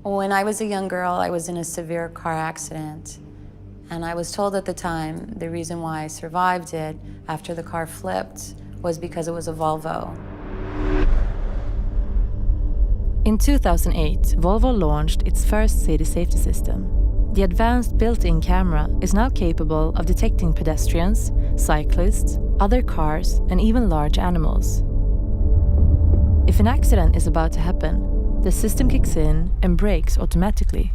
When I was a young girl, I was in a severe car accident. And I was told at the time the reason why I survived it after the car flipped was because it was a Volvo. In 2008, Volvo launched its first city safety system. The advanced built-in camera is now capable of detecting pedestrians, cyclists, other cars, and even large animals. If an accident is about to happen, the system kicks in and brakes automatically.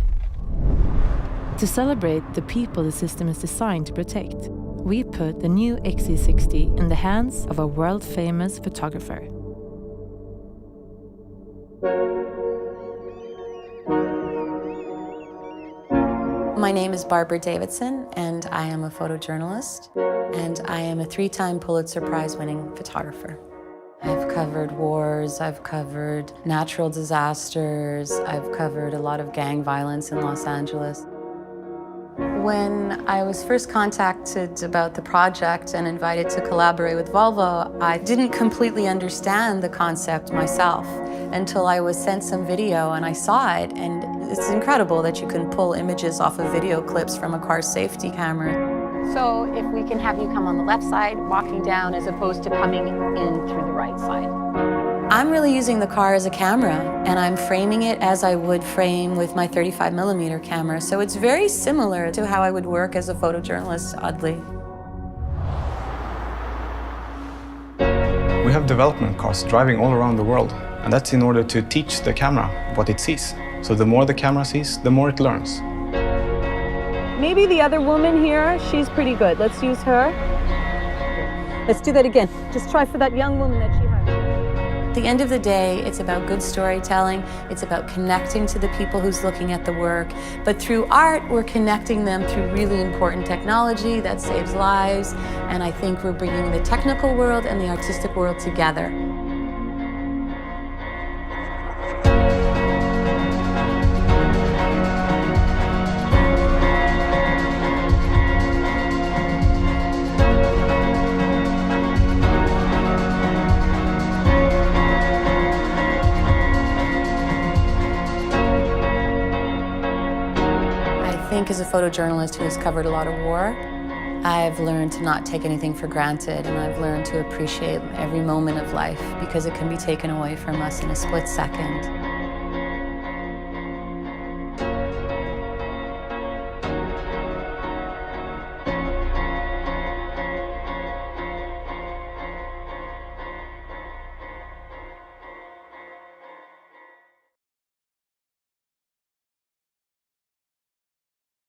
To celebrate the people the system is designed to protect, we put the new XC60 in the hands of a world-famous photographer. My name is Barbara Davidson, and I am a photojournalist, and I am a 3-time Pulitzer Prize-winning photographer. I've covered wars, I've covered natural disasters, I've covered a lot of gang violence in Los Angeles. When I was first contacted about the project and invited to collaborate with Volvo, I didn't completely understand the concept myself until I was sent some video and I saw it, and it's incredible that you can pull images off of video clips from a car safety camera. So if we can have you come on the left side, walking down, as opposed to coming in through the right side. I'm really using the car as a camera, and I'm framing it as I would frame with my 35mm camera. So it's very similar to how I would work as a photojournalist, oddly. We have development cars driving all around the world, and that's in order to teach the camera what it sees. So the more the camera sees, the more it learns. Maybe the other woman here, she's pretty good. Let's use her. Let's do that again. Just try for that young woman that she had. At the end of the day, it's about good storytelling. It's about connecting to the people who's looking at the work. But through art, we're connecting them through really important technology that saves lives. And I think we're bringing the technical world and the artistic world together. I think as a photojournalist who has covered a lot of war, I've learned to not take anything for granted, and I've learned to appreciate every moment of life because it can be taken away from us in a split second.